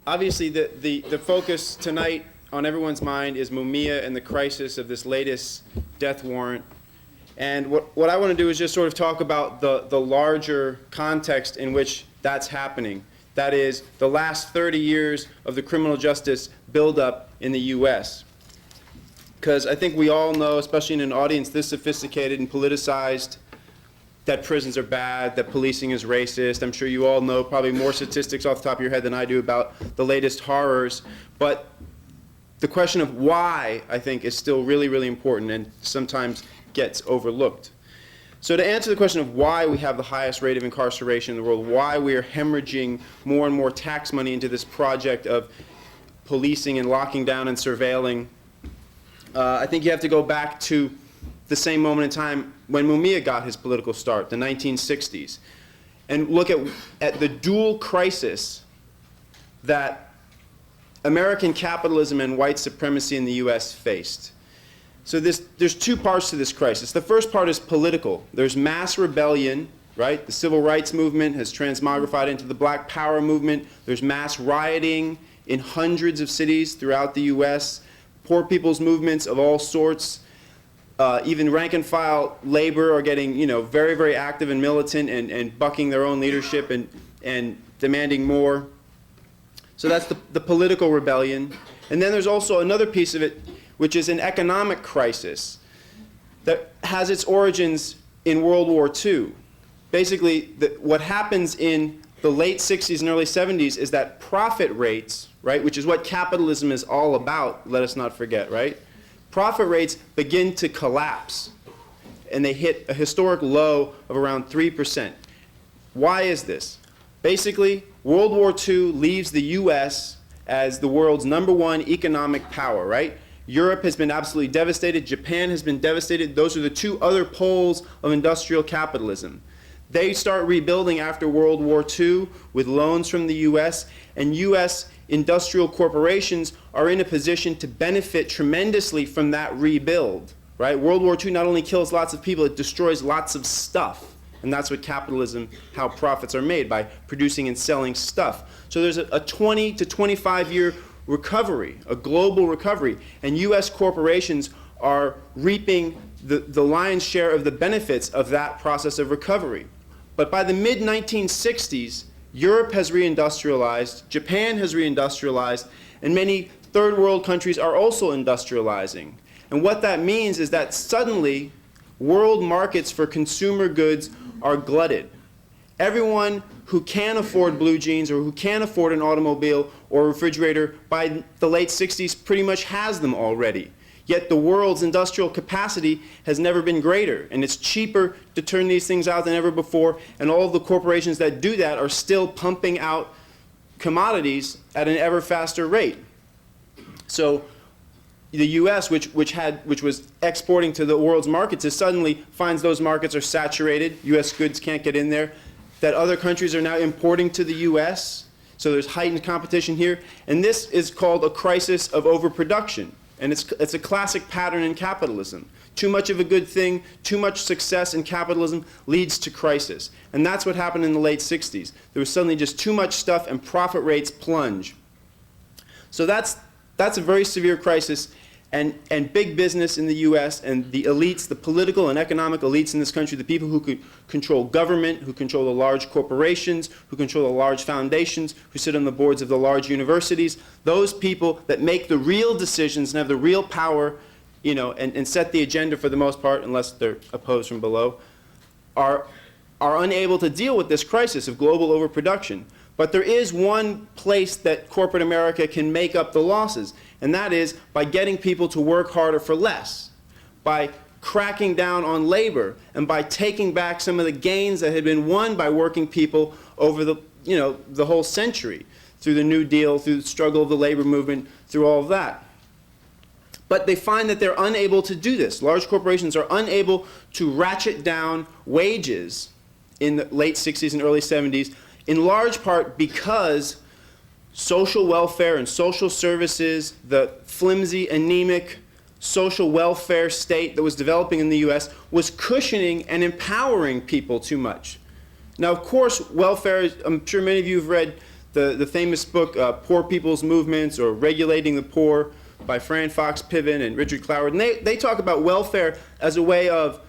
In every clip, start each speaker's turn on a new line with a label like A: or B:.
A: Obviously, the focus tonight on everyone's mind is Mumia and the crisis of this latest death warrant. And what I want to do is just sort of talk about the larger context in which that's happening. That is, the last 30 years of the criminal justice buildup in the U.S. Because I think we all know, especially in an audience this sophisticated and politicized, that prisons are bad, that policing is racist. I'm sure you all know probably more statistics off the top of your head than I do about the latest horrors. But the question of why, I think, is still really, really important and sometimes gets overlooked. So to answer the question of why we have the highest rate of incarceration in the world, why we are hemorrhaging more and more tax money into this project of policing and locking down and surveilling, I think you have to go back to the same moment in time when Mumia got his political start, the 1960s, and look at the dual crisis that American capitalism and white supremacy in the U.S. faced. So there's two parts to this crisis. The first part is political. There's mass rebellion, right? The civil rights movement has transmogrified into the Black Power movement. There's mass rioting in hundreds of cities throughout the U.S., poor people's movements of all sorts. Even rank and file labor are getting, very, very active and militant and bucking their own leadership and demanding more. So that's the political rebellion. And then there's also another piece of it, which is an economic crisis that has its origins in World War II. Basically, what happens in the late 60s and early 70s is that profit rates, right, which is what capitalism is all about, let us not forget, right? Profit rates begin to collapse, and they hit a historic low of around 3%. Why is this? Basically, World War II leaves the U.S. as the world's #1 economic power, right? Europe has been absolutely devastated. Japan has been devastated. Those are the two other poles of industrial capitalism. They start rebuilding after World War II with loans from the U.S., and U.S. industrial corporations are in a position to benefit tremendously from that rebuild, right? World War II not only kills lots of people, it destroys lots of stuff. And that's what capitalism, how profits are made, by producing and selling stuff. So there's a 20 to 25 year recovery, a global recovery, and U.S. corporations are reaping the lion's share of the benefits of that process of recovery. But by the mid-1960s, Europe has reindustrialized, Japan has reindustrialized, and many third world countries are also industrializing. And what that means is that suddenly world markets for consumer goods are glutted. Everyone who can afford blue jeans or who can afford an automobile or refrigerator by the late 60s pretty much has them already. Yet the world's industrial capacity has never been greater, and it's cheaper to turn these things out than ever before, and all of the corporations that do that are still pumping out commodities at an ever faster rate. So the U.S., which was exporting to the world's markets, suddenly finds those markets are saturated, U.S. goods can't get in there, that other countries are now importing to the U.S., so there's heightened competition here, and this is called a crisis of overproduction. And it's a classic pattern in capitalism. Too much of a good thing, too much success in capitalism leads to crisis. And that's what happened in the late 60s. There was suddenly just too much stuff and profit rates plunge. So that's a very severe crisis. And big business in the U.S. and the elites, the political and economic elites in this country, the people who could control government, who control the large corporations, who control the large foundations, who sit on the boards of the large universities, those people that make the real decisions and have the real power, and set the agenda for the most part, unless they're opposed from below, are unable to deal with this crisis of global overproduction. But there is one place that corporate America can make up the losses, and that is by getting people to work harder for less, by cracking down on labor, and by taking back some of the gains that had been won by working people over the whole century, through the New Deal, through the struggle of the labor movement, through all of that. But they find that they're unable to do this. Large corporations are unable to ratchet down wages in the late 60s and early 70s, in large part because social welfare and social services, the flimsy, anemic social welfare state that was developing in the U.S. was cushioning and empowering people too much. Now, of course, welfare, I'm sure many of you have read the famous book, Poor People's Movements or Regulating the Poor by Fran Fox Piven and Richard Cloward. And they talk about welfare as a way of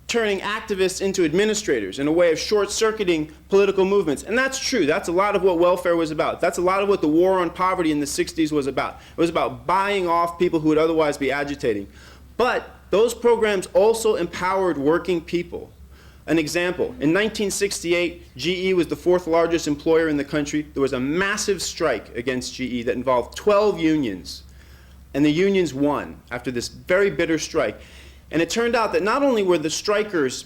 A: turning activists into administrators, in a way of short-circuiting political movements. And that's true. That's a lot of what welfare was about. That's a lot of what the war on poverty in the 60s was about. It was about buying off people who would otherwise be agitating. But those programs also empowered working people. An example, in 1968, GE was the 4th largest employer in the country. There was a massive strike against GE that involved 12 unions. And the unions won after this very bitter strike. And it turned out that not only were the strikers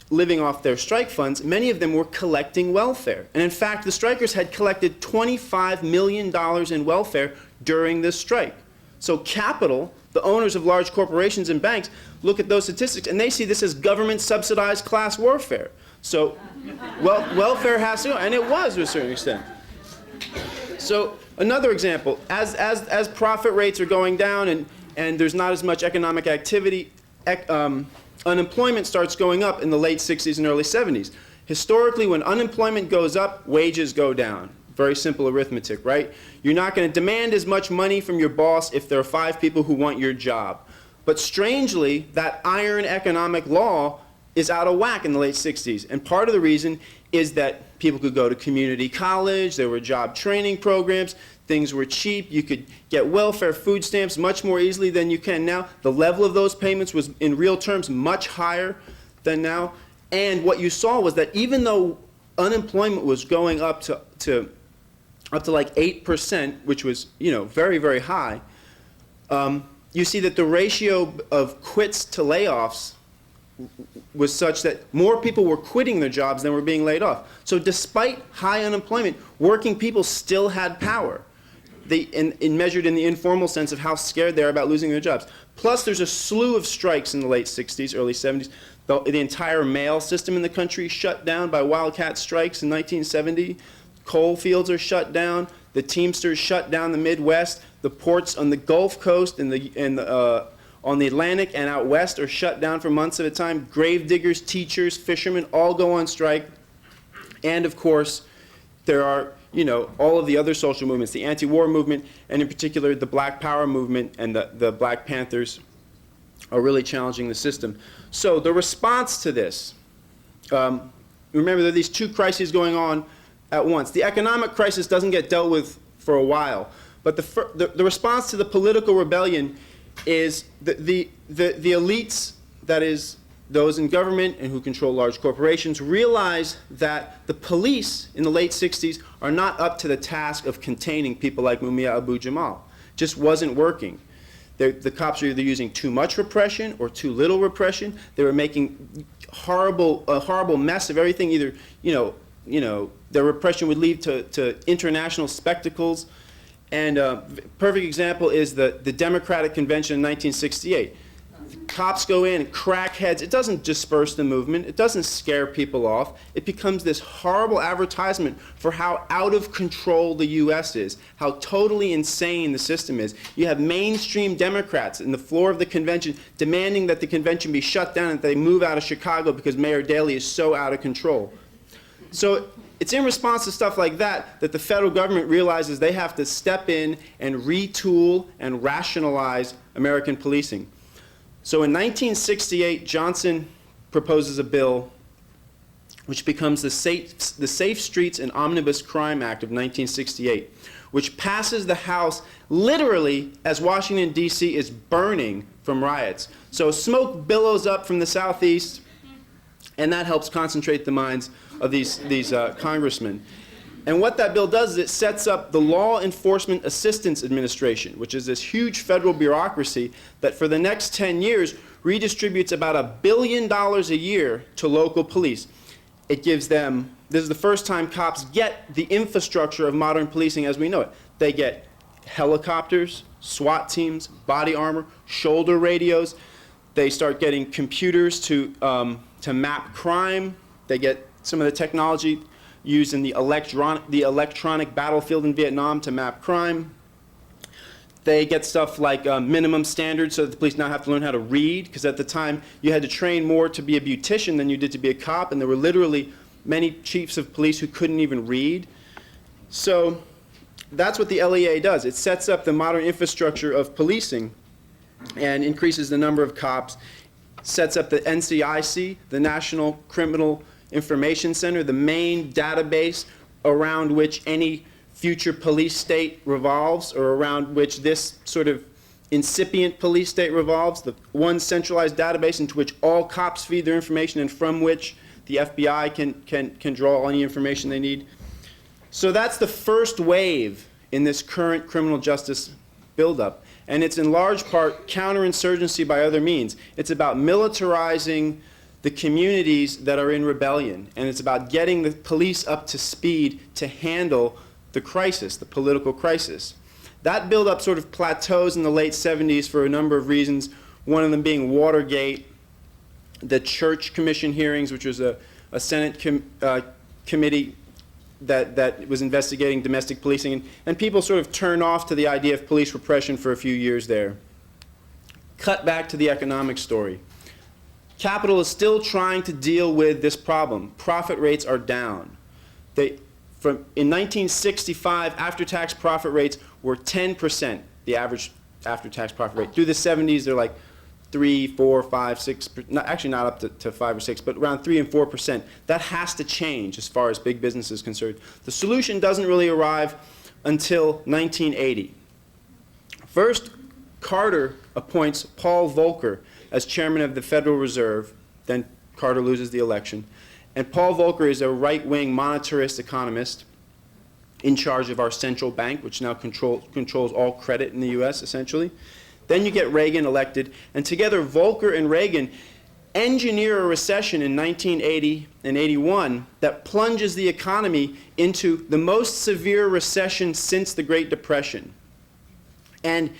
A: living off their strike funds, many of them were collecting welfare. And in fact, the strikers had collected $25 million in welfare during this strike. So capital, the owners of large corporations and banks, look at those statistics and they see this as government-subsidized class warfare. So welfare has to go, and it was to a certain extent. So another example, as profit rates are going down and there's not as much economic activity, unemployment starts going up in the late 60s and early 70s. Historically, when unemployment goes up, wages go down. Very simple arithmetic, right? You're not going to demand as much money from your boss if there are 5 people who want your job. But strangely, that iron economic law is out of whack in the late 60s. And part of the reason is that people could go to community college, there were job training programs, things were cheap, you could get welfare food stamps much more easily than you can now. The level of those payments was, in real terms, much higher than now. And what you saw was that even though unemployment was going up to like 8%, which was, very, very high, you see that the ratio of quits to layoffs was such that more people were quitting their jobs than were being laid off. So despite high unemployment, working people still had power. Measured in the informal sense of how scared they are about losing their jobs. Plus, there's a slew of strikes in the late 60s, early 70s. The entire mail system in the country shut down by wildcat strikes in 1970. Coal fields are shut down. The Teamsters shut down the Midwest. The ports on the Gulf Coast and on the Atlantic and out west are shut down for months at a time. Grave diggers, teachers, fishermen all go on strike. And of course, there are all of the other social movements, the anti-war movement, and in particular the Black Power movement and the Black Panthers are really challenging the system. So the response to this, remember there are these 2 crises going on at once. The economic crisis doesn't get dealt with for a while, but the response to the political rebellion is the elites, that is, those in government and who control large corporations, realize that the police in the late 60s are not up to the task of containing people like Mumia Abu-Jamal. Just wasn't working. The cops are either using too much repression or too little repression. They were making a horrible mess of everything. Either, their repression would lead to international spectacles. And a perfect example is the Democratic Convention in 1968. Cops go in and crack heads. It doesn't disperse the movement. It doesn't scare people off. It becomes this horrible advertisement for how out of control the U.S. is, how totally insane the system is. You have mainstream Democrats in the floor of the convention demanding that the convention be shut down and that they move out of Chicago because Mayor Daley is so out of control. So it's in response to stuff like that that the federal government realizes they have to step in and retool and rationalize American policing. So in 1968, Johnson proposes a bill which becomes the Safe Streets and Omnibus Crime Act of 1968, which passes the House literally as Washington, D.C. is burning from riots. So smoke billows up from the southeast, and that helps concentrate the minds of these congressmen. And what that bill does is it sets up the Law Enforcement Assistance Administration, which is this huge federal bureaucracy that for the next 10 years redistributes about $1 billion a year to local police. It gives them, this is the first time cops get the infrastructure of modern policing as we know it. They get helicopters, SWAT teams, body armor, shoulder radios. They start getting computers to map crime. They get some of the technology used in the electronic battlefield in Vietnam to map crime. They get stuff like minimum standards so that the police now have to learn how to read, because at the time you had to train more to be a beautician than you did to be a cop, and there were literally many chiefs of police who couldn't even read. So that's what the LEA does. It sets up the modern infrastructure of policing and increases the number of cops, sets up the NCIC, the National Criminal Information Center, the main database around which any future police state revolves, or around which this sort of incipient police state revolves, the one centralized database into which all cops feed their information and from which the FBI can draw any information they need. So that's the first wave in this current criminal justice buildup. And it's in large part counterinsurgency by other means. It's about militarizing the communities that are in rebellion. And it's about getting the police up to speed to handle the crisis, the political crisis. That buildup sort of plateaus in the late 70s for a number of reasons, one of them being Watergate, the Church Commission hearings, which was a Senate committee that was investigating domestic policing, and people sort of turned off to the idea of police repression for a few years there. Cut back to the economic story. Capital is still trying to deal with this problem. Profit rates are down. In 1965, after-tax profit rates were 10%, the average after-tax profit rate. Through the 70s, they're like 3, 4, 5, 6, actually not up to 5 or 6, but around 3 and 4%. That has to change as far as big business is concerned. The solution doesn't really arrive until 1980. First, Carter appoints Paul Volcker as chairman of the Federal Reserve. Then Carter loses the election. And Paul Volcker is a right-wing monetarist economist in charge of our central bank, which now controls all credit in the U.S., essentially. Then you get Reagan elected, and together Volcker and Reagan engineer a recession in 1980 and 81 that plunges the economy into the most severe recession since the Great Depression. And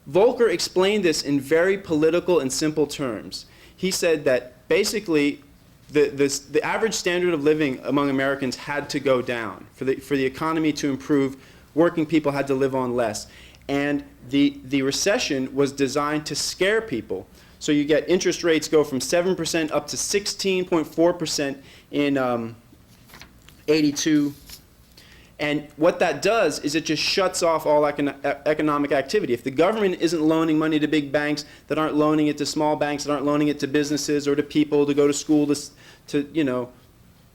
A: Volcker explained this in very political and simple terms. He said that basically the average standard of living among Americans had to go down. For the economy to improve, working people had to live on less. And the recession was designed to scare people. So you get interest rates go from 7% up to 16.4% in 82. And what that does is it just shuts off all economic activity. If the government isn't loaning money to big banks, that aren't loaning it to small banks, that aren't loaning it to businesses or to people to go to school to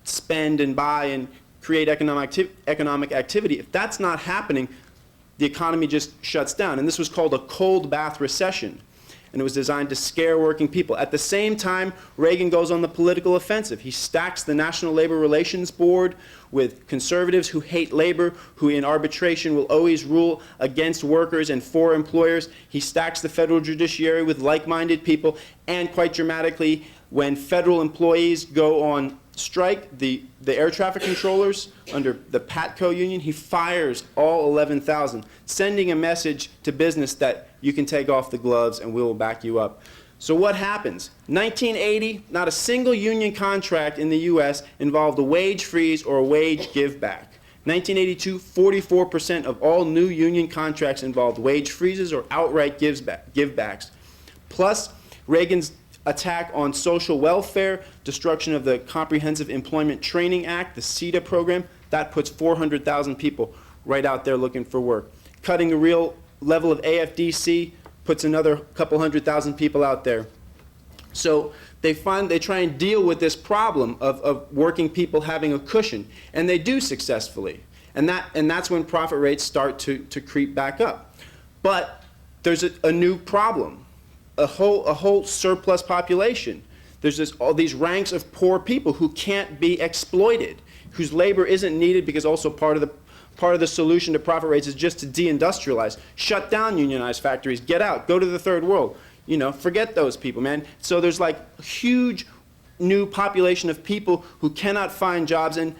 A: spend and buy and create economic activity, if that's not happening, the economy just shuts down. And this was called a cold bath recession. And it was designed to scare working people. At the same time, Reagan goes on the political offensive. He stacks the National Labor Relations Board with conservatives who hate labor, who in arbitration will always rule against workers and for employers. He stacks the federal judiciary with like-minded people. And quite dramatically, when federal employees go on strike, the air traffic controllers under the PATCO union, he fires all 11,000, sending a message to business that you can take off the gloves and we will back you up. So what happens? 1980, not a single union contract in the U.S. involved a wage freeze or a wage give back. 1982, 44% of all new union contracts involved wage freezes or outright give backs. Plus, Reagan's attack on social welfare, destruction of the Comprehensive Employment Training Act, the CETA program, that puts 400,000 people right out there looking for work. Cutting the real level of AFDC puts another couple 100,000 people out there. So they try and deal with this problem of working people having a cushion, and they do successfully. And that's when profit rates start to creep back up. But there's a new problem. A whole surplus population. There's all these ranks of poor people who can't be exploited, whose labor isn't needed because also part of the solution to profit rates is just to deindustrialize, shut down unionized factories, get out, go to the third world. Forget those people, man. So there's like a huge new population of people who cannot find jobs and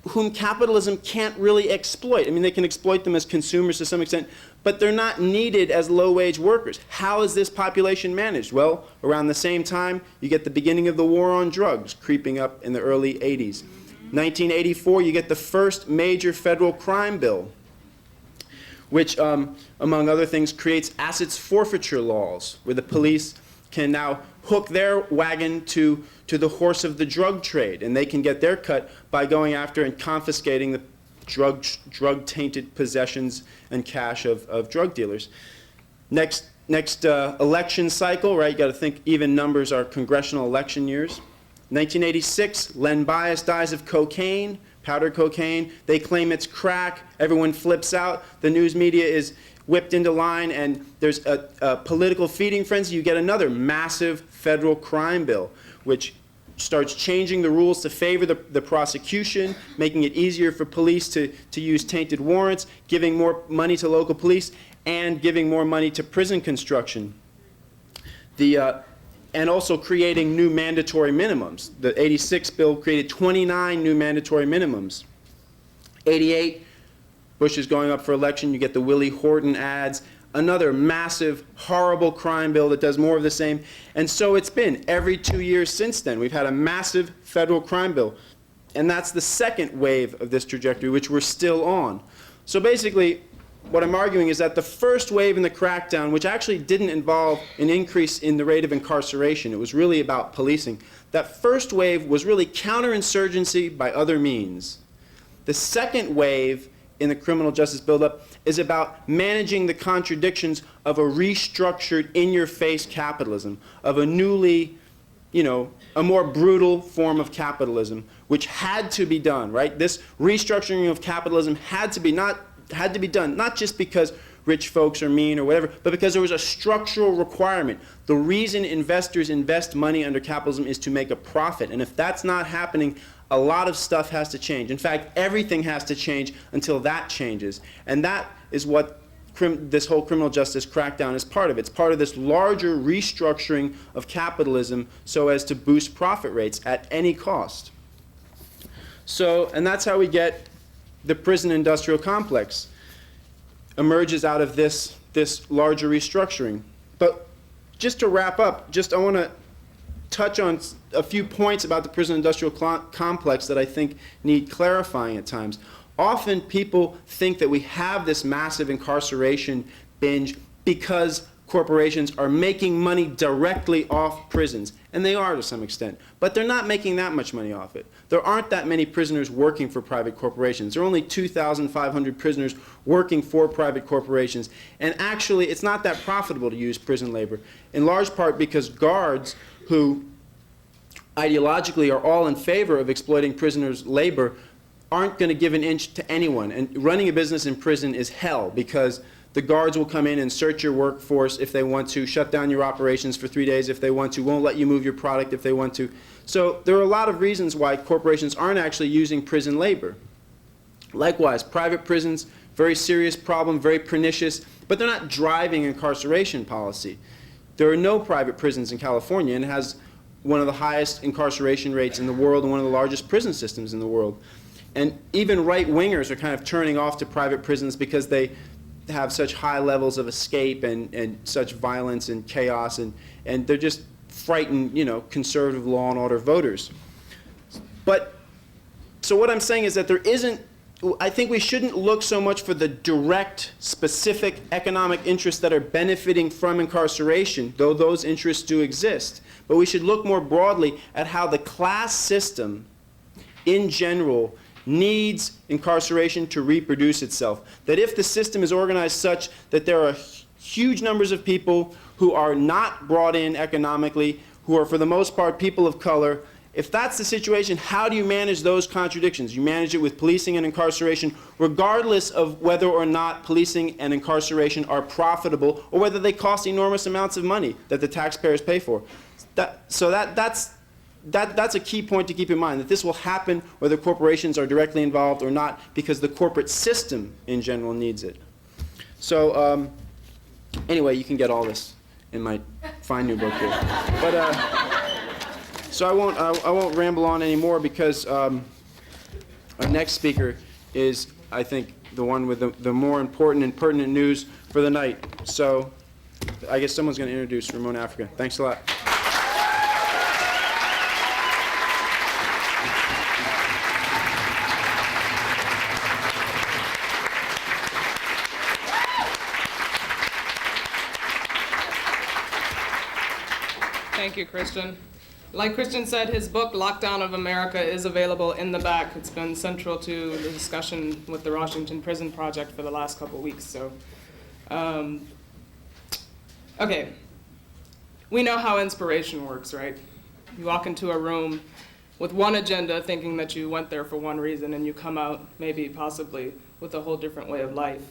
A: whom capitalism can't really exploit. I mean, they can exploit them as consumers to some extent, but they're not needed as low-wage workers. How is this population managed? Well, around the same time, you get the beginning of the war on drugs creeping up in the early 80s. 1984, you get the first major federal crime bill, which, among other things, creates assets forfeiture laws, where the police can now hook their wagon to the horse of the drug trade, and they can get their cut by going after and confiscating drug-tainted possessions and cash of drug dealers. Next election cycle, right? You got to think even numbers are congressional election years. 1986, Len Bias dies of cocaine, powdered cocaine. They claim it's crack. Everyone flips out. The news media is whipped into line, and there's a political feeding frenzy. You get another massive federal crime bill, which starts changing the rules to favor the prosecution, making it easier for police to use tainted warrants, giving more money to local police, and giving more money to prison construction. And also creating new mandatory minimums. The 86 bill created 29 new mandatory minimums. 88, Bush is going up for election. You get the Willie Horton ads. Another massive, horrible crime bill that does more of the same. And so it's been every 2 years since then. We've had a massive federal crime bill. And that's the second wave of this trajectory, which we're still on. So basically, what I'm arguing is that the first wave in the crackdown, which actually didn't involve an increase in the rate of incarceration, it was really about policing, that first wave was really counterinsurgency by other means. The second wave in the criminal justice buildup is about managing the contradictions of a restructured, in-your-face capitalism, of a newly, a more brutal form of capitalism, which had to be done, right? This restructuring of capitalism had to be done, not just because rich folks are mean or whatever, but because there was a structural requirement. The reason investors invest money under capitalism is to make a profit. And if that's not happening, a lot of stuff has to change. In fact, everything has to change until that changes. And that is what this whole criminal justice crackdown is part of. It's part of this larger restructuring of capitalism so as to boost profit rates at any cost. So, and that's how we get the prison industrial complex emerges out of this larger restructuring. But just to wrap up, I want to touch on a few points about the prison industrial complex that I think need clarifying at times. Often people think that we have this massive incarceration binge because corporations are making money directly off prisons, and they are to some extent, but they're not making that much money off it. There aren't that many prisoners working for private corporations. There are only 2,500 prisoners working for private corporations, and actually it's not that profitable to use prison labor, in large part because guards who ideologically are all in favor of exploiting prisoners' labor aren't going to give an inch to anyone, and running a business in prison is hell because the guards will come in and search your workforce if they want to, shut down your operations for 3 days if they want to, won't let you move your product if they want to. So there are a lot of reasons why corporations aren't actually using prison labor. Likewise, private prisons, very serious problem, very pernicious, but they're not driving incarceration policy. There are no private prisons in California, and it has one of the highest incarceration rates in the world and one of the largest prison systems in the world. And even right-wingers are kind of turning off to private prisons because they have such high levels of escape and such violence and chaos, and they're just frightened, conservative law and order voters. But, so what I'm saying is that I think we shouldn't look so much for the direct, specific economic interests that are benefiting from incarceration, though those interests do exist. But we should look more broadly at how the class system, in general, needs incarceration to reproduce itself. That if the system is organized such that there are huge numbers of people who are not brought in economically, who are for the most part people of color, if that's the situation, how do you manage those contradictions? You manage it with policing and incarceration, regardless of whether or not policing and incarceration are profitable or whether they cost enormous amounts of money that the taxpayers pay for. That's a key point to keep in mind, that this will happen whether corporations are directly involved or not, because the corporate system in general needs it. So anyway, you can get all this in my fine new book here. But so I won't ramble on anymore because our next speaker is, I think, the one with the more important and pertinent news for the night. So I guess someone's going to introduce Ramona Africa. Thanks a lot.
B: Thank you, Christian. Like Christian said, his book, Lockdown of America, is available in the back. It's been central to the discussion with the Washington Prison Project for the last couple weeks. So, okay. We know how inspiration works, right? You walk into a room with one agenda, thinking that you went there for one reason, and you come out, maybe, possibly, with a whole different way of life.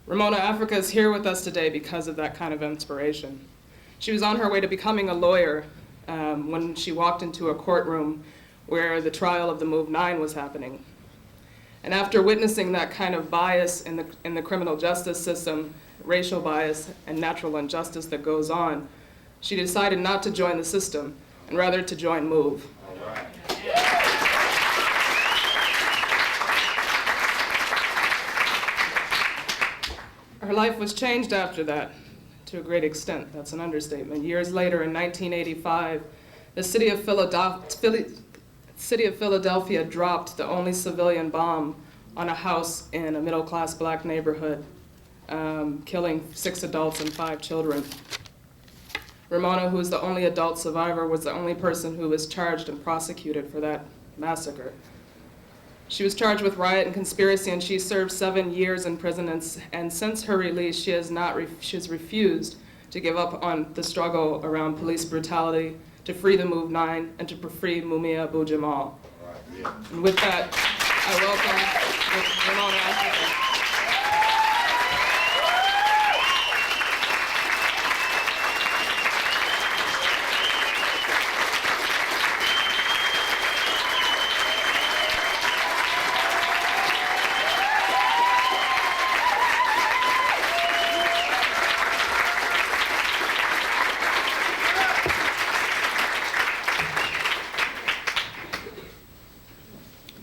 B: Ramona Africa is here with us today because of that kind of inspiration. She was on her way to becoming a lawyer when she walked into a courtroom where the trial of the Move 9 was happening. And after witnessing that kind of bias in the criminal justice system, racial bias and natural injustice that goes on, she decided not to join the system and rather to join Move. All right. Her life was changed after that, to a great extent. That's an understatement. Years later, in 1985, the city of Philadelphia dropped the only civilian bomb on a house in a middle-class black neighborhood, killing 6 adults and 5 children. Ramona, who was the only adult survivor, was the only person who was charged and prosecuted for that massacre. She was charged with riot and conspiracy, and she served 7 years in prison, and since her release, she has refused to give up on the struggle around police brutality, to free the Move 9, and to free Mumia Abu-Jamal. And with that, I welcome Ramona Africa.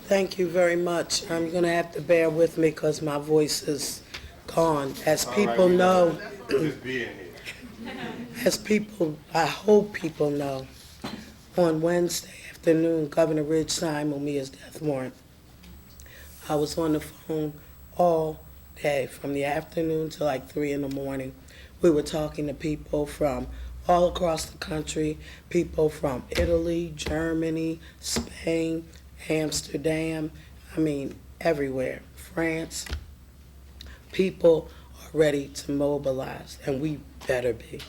C: Thank you very much. I'm going to have to bear with me because my voice is gone. As people know, I hope people know, on Wednesday afternoon, Governor Ridge signed Mumia's death warrant. I was on the phone all day, from the afternoon to like 3 in the morning. We were talking to people from all across the country, people from Italy, Germany, Spain, Amsterdam, everywhere, France. People are ready to mobilize, and we better be.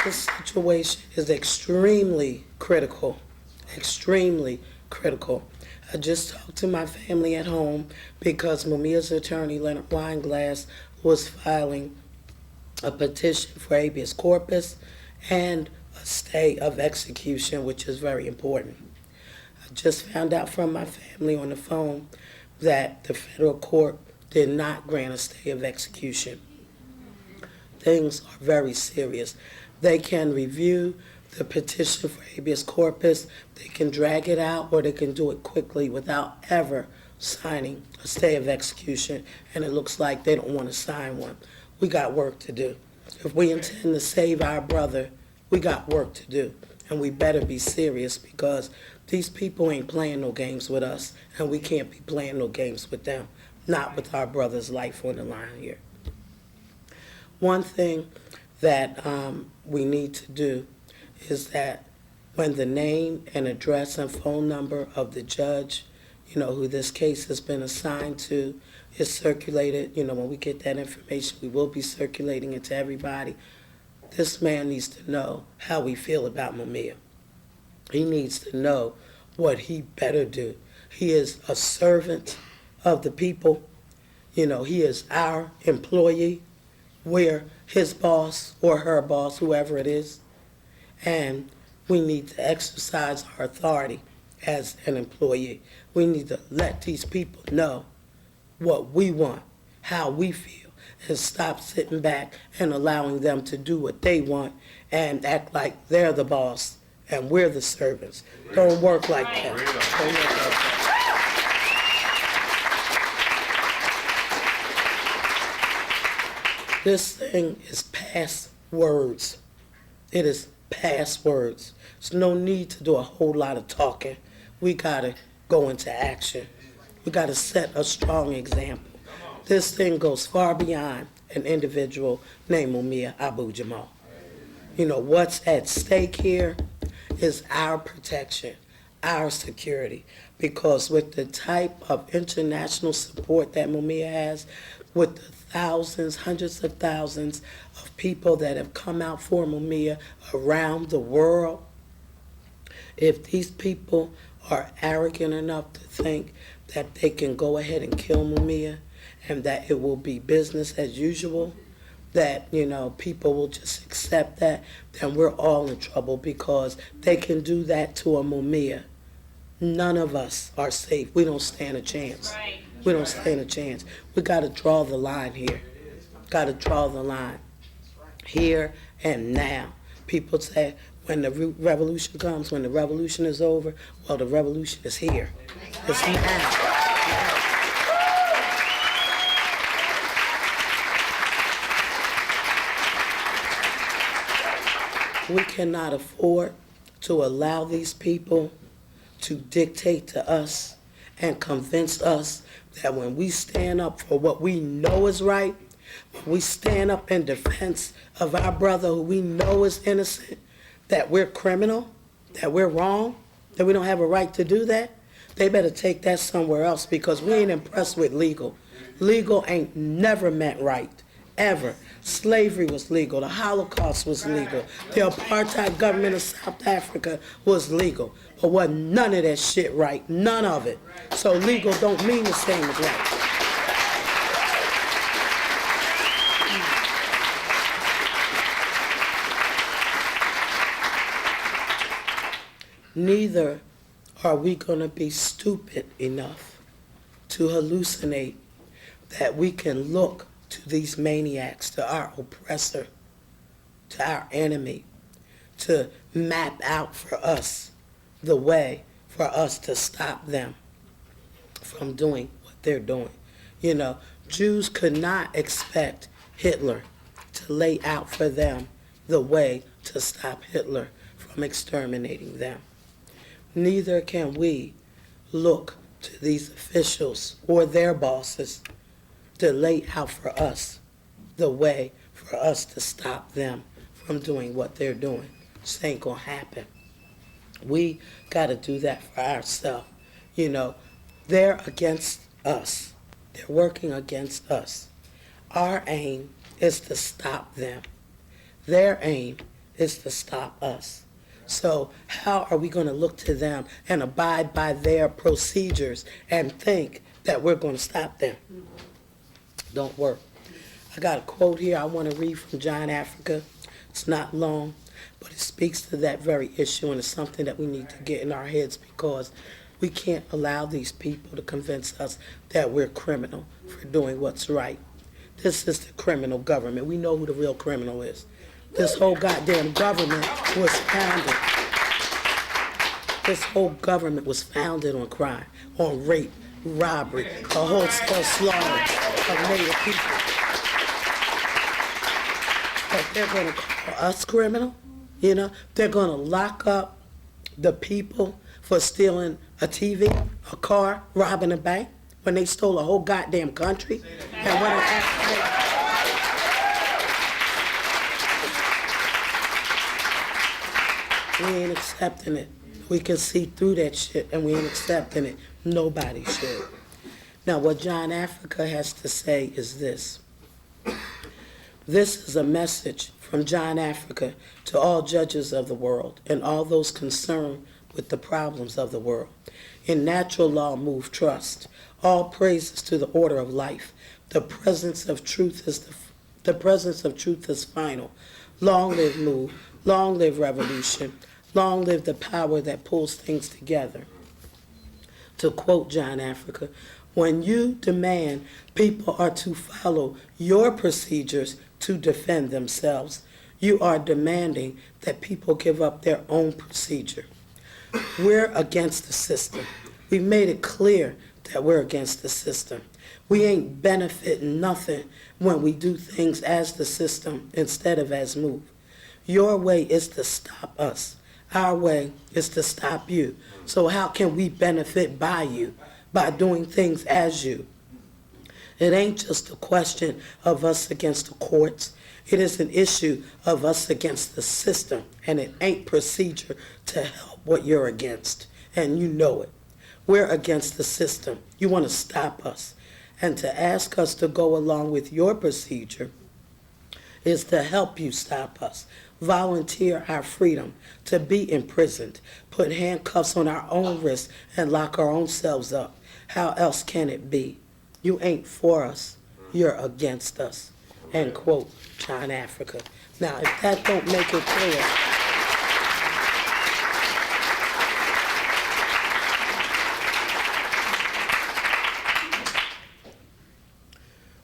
C: This situation is extremely critical, extremely critical. I just talked to my family at home because Mumia's attorney, Leonard Weinglass, was filing a petition for habeas corpus and a stay of execution, which is very important. I just found out from my family on the phone that the federal court did not grant a stay of execution. Things are very serious. They can review the petition for habeas corpus, they can drag it out, or they can do it quickly without ever signing a stay of execution, and it looks like they don't want to sign one. We got work to do. If we intend to save our brother, we got work to do, and we better be serious because these people ain't playing no games with us, and we can't be playing no games with them, not with our brother's life on the line here. One thing that we need to do is that when the name and address and phone number of the judge, who this case has been assigned to, is circulated, when we get that information, we will be circulating it to everybody. This man needs to know how we feel about Mumia. He needs to know what he better do. He is a servant of the people. He is our employee. We're his boss or her boss, whoever it is. And we need to exercise our authority as an employee. We need to let these people know what we want, how we feel, and stop sitting back and allowing them to do what they want and act like they're the boss and we're the servants. Don't work like that. Don't work like that. This thing is past words. It is past words. There's no need to do a whole lot of talking. We gotta go into action. We gotta set a strong example. This thing goes far beyond an individual named Mumia Abu-Jamal. You know, what's at stake here is our protection, our security, because with the type of international support that Mumia has, with the thousands, hundreds of thousands of people that have come out for Mumia around the world, if these people are arrogant enough to think that they can go ahead and kill Mumia and that it will be business as usual, that, you know, people will just accept that, then we're all in trouble, because they can do that to a Mumia. None of us are safe. We don't stand a chance. We don't stand a chance. We got to draw the line here. Got to draw the line here and now. People say when the revolution comes, when the revolution is over, well, the revolution is here. It's now. We cannot afford to allow these people to dictate to us and convince us that when we stand up for what we know is right, when we stand up in defense of our brother who we know is innocent, that we're criminal, that we're wrong, that we don't have a right to do that. They better take that somewhere else, because we ain't impressed with legal. Legal ain't never meant right, ever. Slavery was legal. The Holocaust was legal. The apartheid government of South Africa was legal. But wasn't none of that shit right. None of it. So legal don't mean the same as right. Neither are we going to be stupid enough to hallucinate that we can look to these maniacs, to our oppressor, to our enemy, to map out for us the way for us to stop them from doing what they're doing. You know, Jews could not expect Hitler to lay out for them the way to stop Hitler from exterminating them. Neither can we look to these officials or their bosses to lay out for us the way for us to stop them from doing what they're doing. This ain't gonna happen. We gotta do that for ourselves. You know, they're against us. They're working against us. Our aim is to stop them. Their aim is to stop us. So how are we going to look to them and abide by their procedures and think that we're going to stop them? Don't work. I got a quote here I want to read from John Africa. It's not long, but it speaks to that very issue, and it's something that we need to get in our heads, because we can't allow these people to convince us that we're criminal for doing what's right. This is the criminal government. We know who the real criminal is. This whole goddamn government was founded. This whole government was founded on crime, on rape, robbery, a wholesale slaughter of Native people. But they're going to call us criminal, you know? They're going to lock up the people for stealing a TV, a car, robbing a bank, when they stole a whole goddamn country. And when we ain't accepting it. We can see through that shit, and we ain't accepting it. Nobody should. Now, what John Africa has to say is this. This is a message from John Africa to all judges of the world and all those concerned with the problems of the world. In natural law, move trust. All praises to the order of life. The presence of truth is final. Long live move. Long live revolution. Long live the power that pulls things together. To quote John Africa, when you demand people are to follow your procedures to defend themselves, you are demanding that people give up their own procedure. We're against the system. We've made it clear that we're against the system. We ain't benefiting nothing when we do things as the system instead of as move. Your way is to stop us. Our way is to stop you. So how can we benefit by you? By doing things as you. It ain't just a question of us against the courts. It is an issue of us against the system, and it ain't procedure to help what you're against, and you know it. We're against the system. You want to stop us. And to ask us to go along with your procedure is to help you stop us. Volunteer our freedom to be imprisoned, put handcuffs on our own wrists, and lock our own selves up. How else can it be? You ain't for us, you're against us. End quote, John Africa. Now, if that don't make it clear,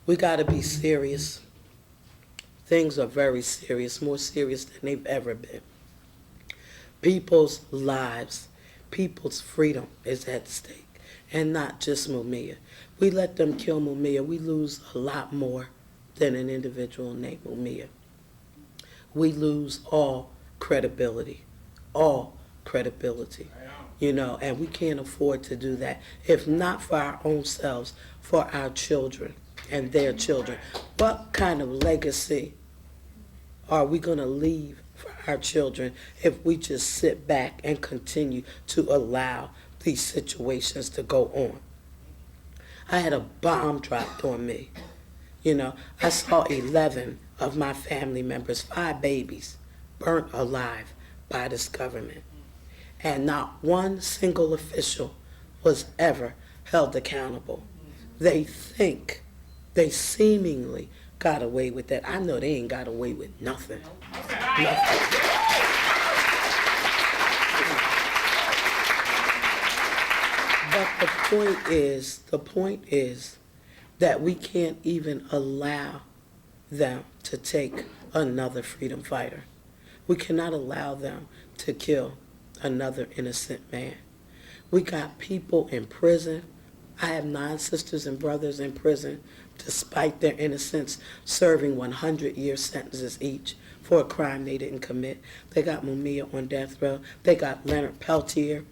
C: we gotta be serious. Things are very serious, more serious than they've ever been. People's lives, people's freedom is at stake, and not just Mumia. We let them kill Mumia, we lose a lot more than an individual named Mumia. We lose all credibility, you know, and we can't afford to do that. If not for our own selves, for our children and their children. What kind of legacy are we going to leave for our children if we just sit back and continue to allow these situations to go on? I had a bomb dropped on me. You know, I saw 11 of my family members, 5 babies, burnt alive by this government. And not one single official was ever held accountable. They think they seemingly got away with that. I know they ain't got away with nothing. Nothing. But the point is that we can't even allow them to take another freedom fighter. We cannot allow them to kill another innocent man. We got people in prison. I have 9 sisters and brothers in prison, despite their innocence, serving 100-year sentences each for a crime they didn't commit. They got Mumia on death row. They got Leonard Peltier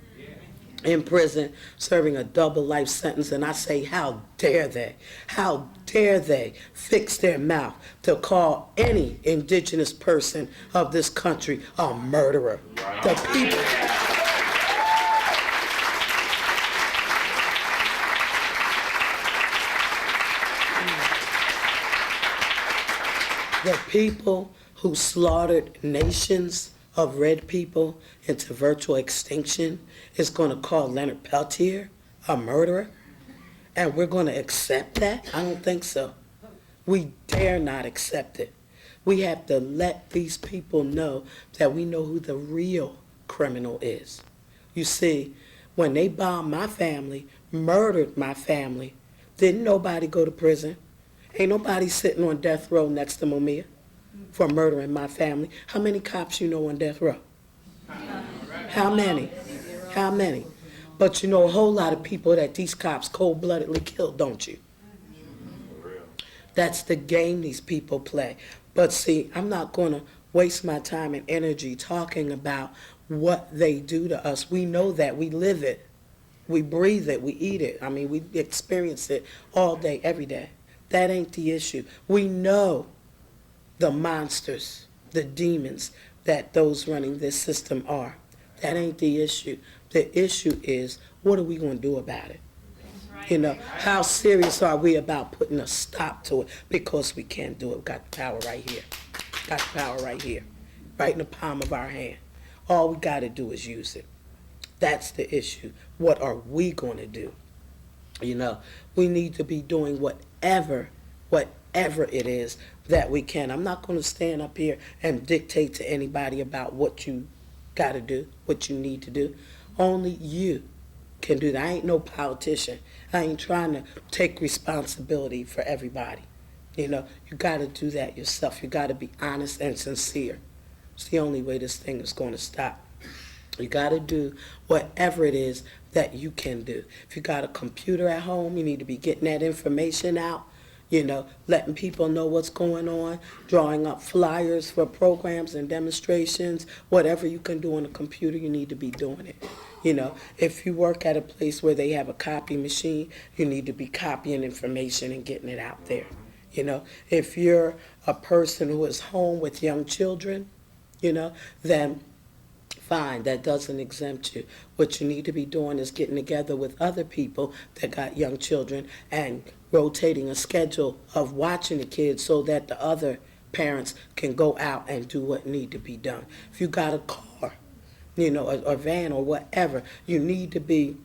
C: in prison, serving a double life sentence. And I say, how dare they? How dare they fix their mouth to call any indigenous person of this country a murderer? The people. The people who slaughtered nations of red people into virtual extinction is going to call Leonard Peltier a murderer? And we're going to accept that? I don't think so. We dare not accept it. We have to let these people know that we know who the real criminal is. You see, when they bombed my family, murdered my family, didn't nobody go to prison? Ain't nobody sitting on death row next to Mumia for murdering my family. How many cops you know on death row? How many? How many? But you know a whole lot of people that these cops cold-bloodedly killed, don't you? That's the game these people play. But see, I'm not going to waste my time and energy talking about what they do to us. We know that. We live it. We breathe it. We eat it. I mean, we experience it all day, every day. That ain't the issue. We know the monsters, the demons that those running this system are. That ain't the issue. The issue is, what are we going to do about it? You know, how serious are we about putting a stop to it? Because we can't do it. We've got the power right here. Got the power right here. Right in the palm of our hand. All we got to do is use it. That's the issue. What are we going to do? You know, we need to be doing whatever it is that we can. I'm not going to stand up here and dictate to anybody about what you got to do, what you need to do. Only you can do that. I ain't no politician. I ain't trying to take responsibility for everybody. You know, you got to do that yourself. You got to be honest and sincere. It's the only way this thing is going to stop. You got to do whatever it is that you can do. If you got a computer at home, you need to be getting that information out, you know, letting people know what's going on, drawing up flyers for programs and demonstrations. Whatever you can do on a computer, you need to be doing it. You know, if you work at a place where they have a copy machine, you need to be copying information and getting it out there. You know, if you're a person who is home with young children, you know, then fine, that doesn't exempt you. What you need to be doing is getting together with other people that got young children and rotating a schedule of watching the kids so that the other parents can go out and do what need to be done. If you got a car, you know, a van or whatever, you need to be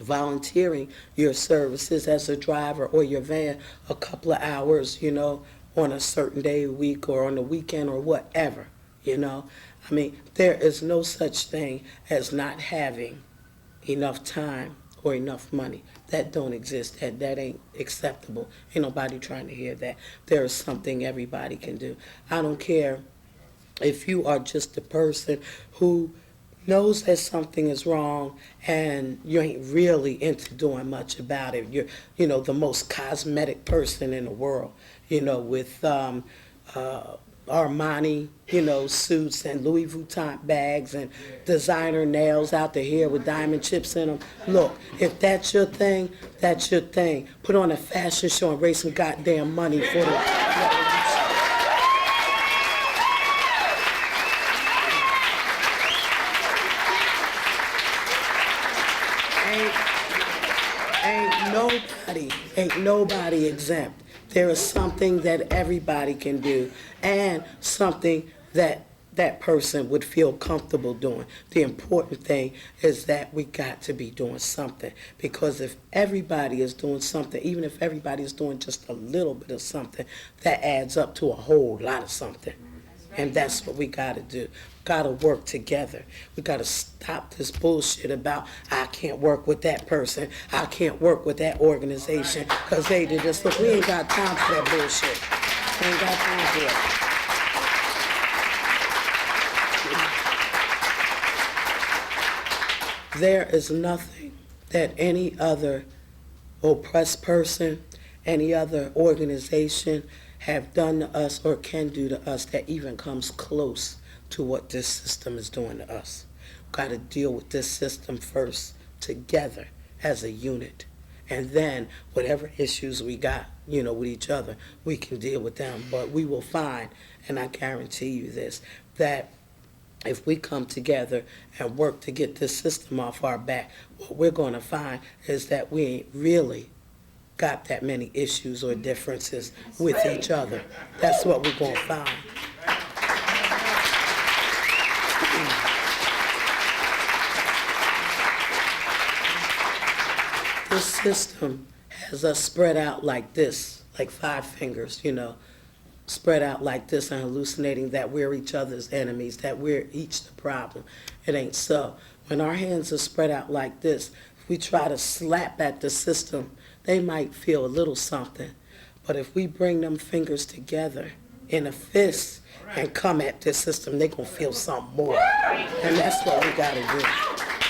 C: volunteering your services as a driver or your van a couple of hours, you know, on a certain day a week or on the weekend or whatever, you know. I mean, there is no such thing as not having enough time or enough money. That don't exist. That ain't acceptable. Ain't nobody trying to hear that. There is something everybody can do. I don't care if you are just a person who knows that something is wrong and you ain't really into doing much about it. You're, you know, the most cosmetic person in the world, you know, with Armani, you know, suits and Louis Vuitton bags and designer nails out the hair with diamond chips in them. Look, if that's your thing, that's your thing. Put on a fashion show and raise some goddamn money for the... Ain't nobody exempt. There is something that everybody can do and something that that person would feel comfortable doing. The important thing is that we got to be doing something, because if everybody is doing something, even if everybody is doing just a little bit of something, that adds up to a whole lot of something. And that's what we got to do. Got to work together. We got to stop this bullshit about I can't work with that person, I can't work with that organization because they did this. Look, we ain't got time for that bullshit. We ain't got time for it. There is nothing that any other oppressed person, any other organization have done to us or can do to us that even comes close to what this system is doing to us. We've got to deal with this system first, together, as a unit. And then whatever issues we got, you know, with each other, we can deal with them. But we will find, and I guarantee you this, that if we come together and work to get this system off our back, what we're going to find is that we ain't really got that many issues or differences with each other. That's what we're going to find. This system has us spread out like this, like 5 fingers, you know, spread out like this and hallucinating that we're each other's enemies, that we're each the problem. It ain't so. When our hands are spread out like this, if we try to slap at the system, they might feel a little something. But if we bring them fingers together in a fist and come at this system, they're going to feel something more. And that's what we got to do.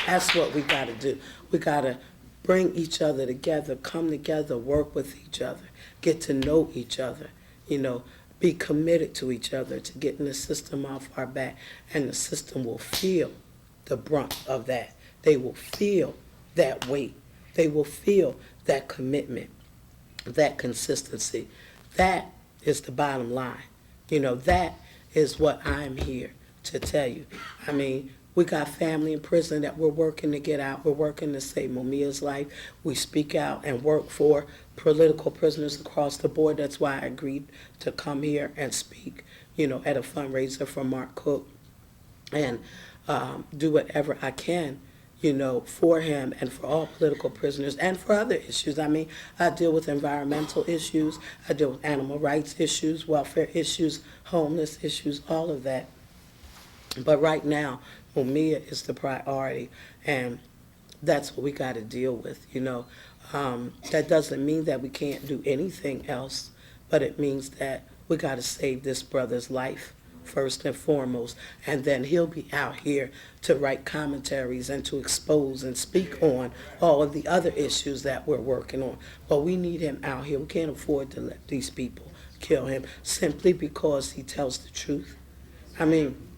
C: That's what we got to do. We got to bring each other together, come together, work with each other, get to know each other, you know, be committed to each other, to getting the system off our back. And the system will feel the brunt of that. They will feel that weight. They will feel that commitment, that consistency. That is the bottom line. You know, that is what I'm here to tell you. I mean, we got family in prison that we're working to get out. We're working to save Mumia's life. We speak out and work for political prisoners across the board. That's why I agreed to come here and speak, you know, at a fundraiser for Mark Cook and do whatever I can, you know, for him and for all political prisoners and for other issues. I mean, I deal with environmental issues. I deal with animal rights issues, welfare issues, homeless issues, all of that. But right now, Mumia is the priority, and that's what we got to deal with, you know. That doesn't mean that we can't do anything else, but it means that we got to save this brother's life first and foremost, and then he'll be out here to write commentaries and to expose and speak on all of the other issues that we're working on. But we need him out here. We can't afford to let these people kill him simply because he tells the truth. I mean,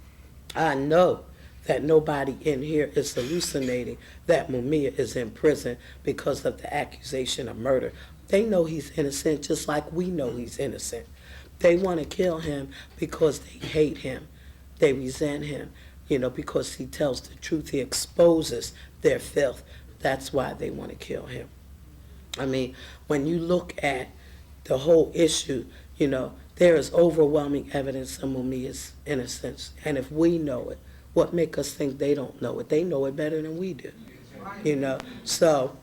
C: I know that nobody in here is hallucinating that Mumia is in prison because of the accusation of murder. They know he's innocent just like we know he's innocent. They want to kill him because they hate him. They resent him, because he tells the truth. He exposes their filth. That's why they want to kill him. I mean, when you look at the whole issue, there is overwhelming evidence of Mumia's innocence. And if we know it, what makes us think they don't know it? They know it better than we do, So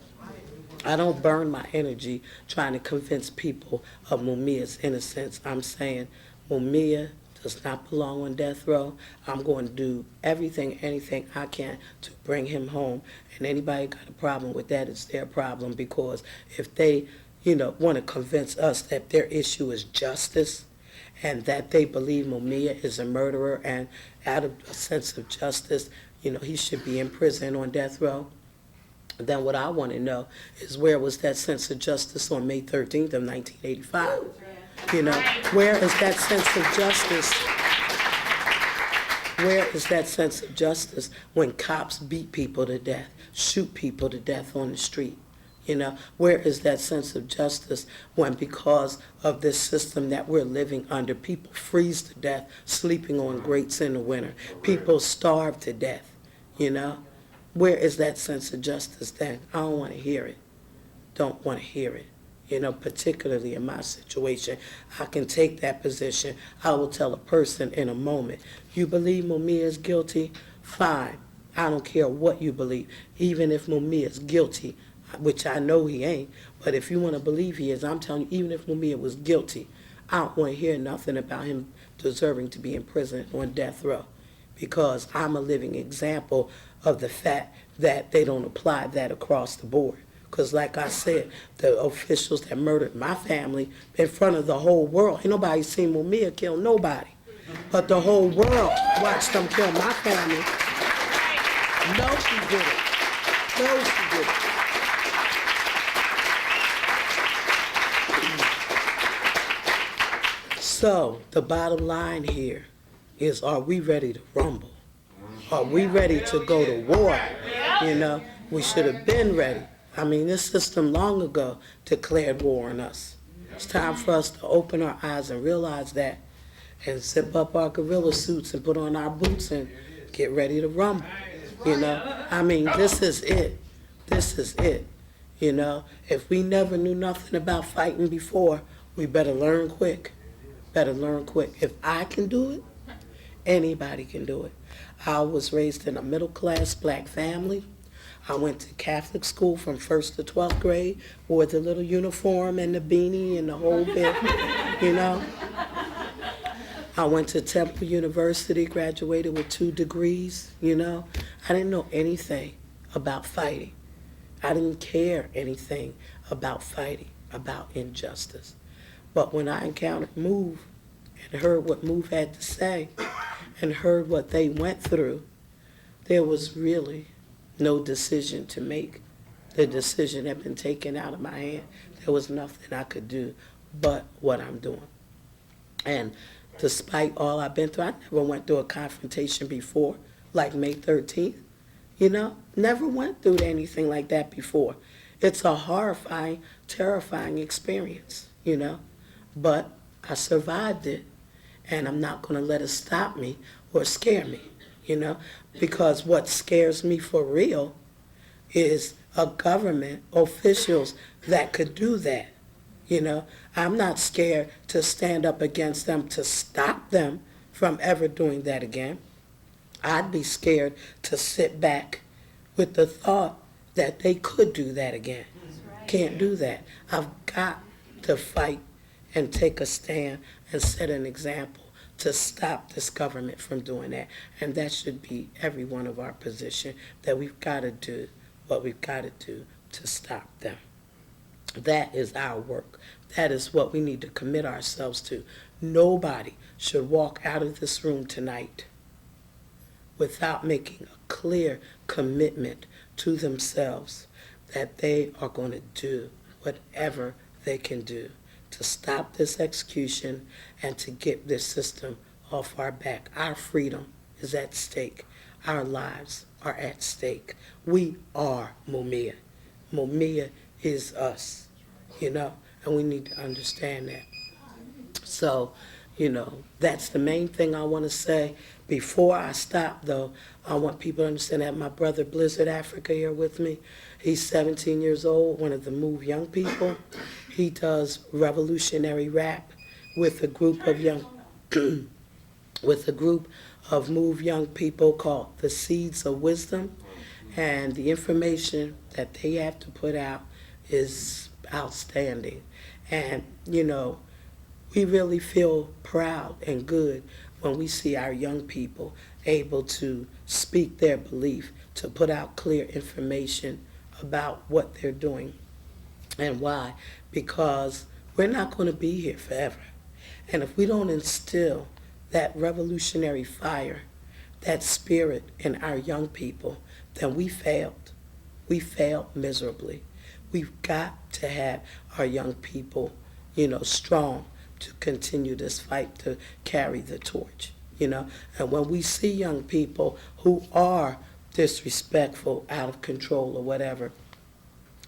C: I don't burn my energy trying to convince people of Mumia's innocence. I'm saying Mumia does not belong on death row. I'm going to do anything I can to bring him home. And anybody got a problem with that, it's their problem, because if they, want to convince us that their issue is justice and that they believe Mumia is a murderer, and out of a sense of justice, he should be in prison on death row, then what I want to know is, where was that sense of justice on May 13th of 1985? Where is that sense of justice? Where is that sense of justice when cops beat people to death, shoot people to death on the street? Where is that sense of justice when, because of this system that we're living under, people freeze to death sleeping on grates in the winter, people starve to death, Where is that sense of justice then? I don't want to hear it. Don't want to hear it. Particularly in my situation, I can take that position. I will tell a person in a moment, you believe Mumia is guilty? Fine. I don't care what you believe. Even if Mumia is guilty, which I know he ain't, but if you want to believe he is, I'm telling you, even if Mumia was guilty, I don't want to hear nothing about him deserving to be in prison on death row, because I'm a living example of the fact that they don't apply that across the board. Because like I said, the officials that murdered my family in front of the whole world, ain't nobody seen Mumia kill nobody, but the whole world watched them kill my family. No, she didn't. No, she didn't. So the bottom line here is, are we ready to rumble? Are we ready to go to war? We should have been ready. I mean, this system long ago declared war on us. It's time for us to open our eyes and realize that, and zip up our gorilla suits and put on our boots and get ready to rumble. I mean, this is it. This is it. If we never knew nothing about fighting before, we better learn quick. Better learn quick. If I can do it, anybody can do it. I was raised in a middle-class black family. I went to Catholic school from 1st to 12th grade, wore the little uniform and the beanie and the whole bit, I went to Temple University, graduated with 2 degrees, I didn't know anything about fighting. I didn't care anything about fighting, about injustice. But when I encountered MOVE and heard what MOVE had to say and heard what they went through, there was really no decision to make. The decision had been taken out of my hand. There was nothing I could do but what I'm doing. And despite all I've been through, I never went through a confrontation before, like May 13th. Never went through anything like that before. It's a horrifying, terrifying experience, But I survived it, and I'm not going to let it stop me or scare me, because what scares me for real is a government, officials that could do that. I'm not scared to stand up against them to stop them from ever doing that again. I'd be scared to sit back with the thought that they could do that again. Can't do that. I've got to fight and take a stand and set an example to stop this government from doing that. And that should be every one of our position, that we've got to do what we've got to do to stop them. That is our work. That is what we need to commit ourselves to. Nobody should walk out of this room tonight without making a clear commitment to themselves that they are going to do whatever they can do to stop this execution and to get this system off our back. Our freedom is at stake. our lives are at stake. We are Mumia. Mumia is us, and we need to understand that. So, that's the main thing I want to say. Before I stop, though, I want people to understand that my brother Blizzard Africa here with me. He's 17 years old, one of the Move Young people. He does revolutionary rap with a group of Move Young people called the Seeds of Wisdom. And the information that they have to put out is outstanding. And, we really feel proud and good when we see our young people able to speak their belief, to put out clear information about what they're doing and why. Because we're not going to be here forever. And if we don't instill that revolutionary fire, that spirit in our young people, then we failed. We failed miserably. We've got to have our young people, strong to continue this fight, to carry the torch, And when we see young people who are disrespectful, out of control or whatever,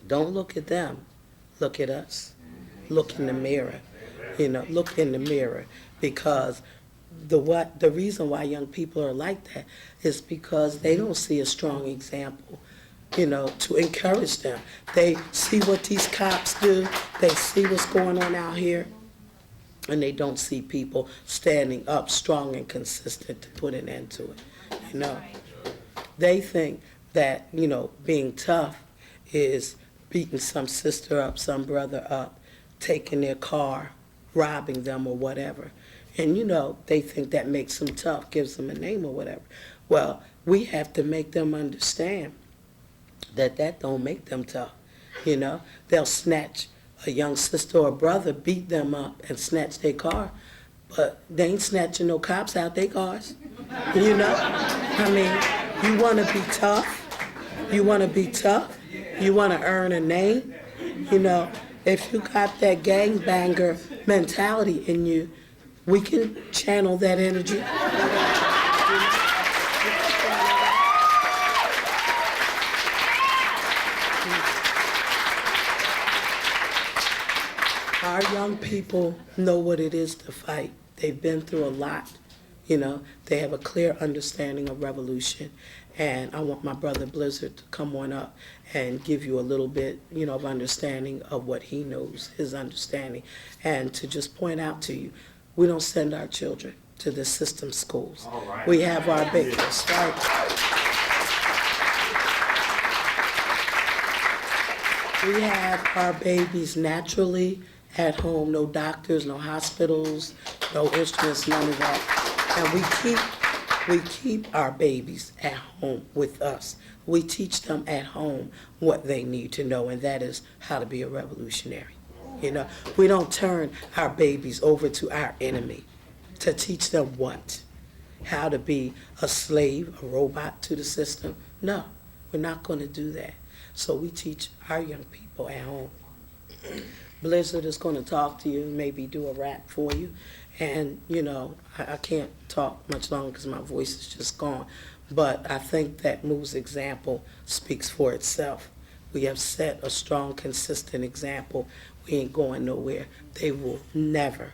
C: don't look at them. Look at us. Look in the mirror. Look in the mirror, because the reason why young people are like that is because they don't see a strong example, to encourage them. They see what these cops do. They see what's going on out here. And they don't see people standing up strong and consistent to put an end to it. They think that, being tough is beating some sister up, some brother up, taking their car, robbing them or whatever. And, they think that makes them tough, gives them a name or whatever. Well, we have to make them understand that don't make them tough. They'll snatch a young sister or brother, beat them up and snatch their car, but they ain't snatching no cops out their cars. You want to be tough. You want to be tough. You want to earn a name. If you got that gangbanger mentality in you, we can channel that energy. Our young people know what it is to fight. They've been through a lot. They have a clear understanding of revolution. And I want my brother Blizzard to come on up and give you a little bit, of understanding of what he knows, his understanding. And to just point out to you, we don't send our children to the system schools. Right. We have our babies, right? We have our babies naturally at home, no doctors, no hospitals, no instruments, none of that. And we keep our babies at home with us. We teach them at home what they need to know, and that is how to be a revolutionary. We don't turn our babies over to our enemy to teach them what? How to be a slave, a robot to the system. No, we're not going to do that. So we teach our young people at home. Blizzard is going to talk to you, maybe do a rap for you. And, I can't talk much longer because my voice is just gone. But I think that Moo's example speaks for itself. We have set a strong, consistent example. We ain't going nowhere. They will never,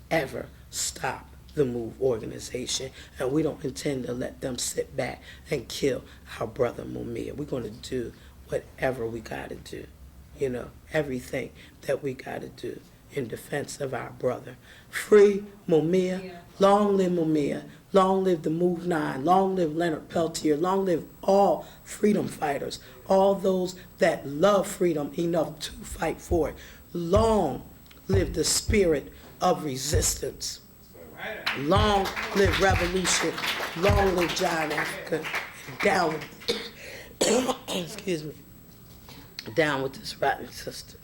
C: ever stop the Move organization. And we don't intend to let them sit back and kill our brother Mumia. We're going to do whatever we got to do. Everything that we got to do in defense of our brother. Free Mumia, long live Mumia, long live the Move 9, long live Leonard Peltier, long live all freedom fighters, all those that love freedom enough to fight for it. Long live the spirit of resistance. Long live revolution, long live John Africa, down with, excuse me, down with this rotten system.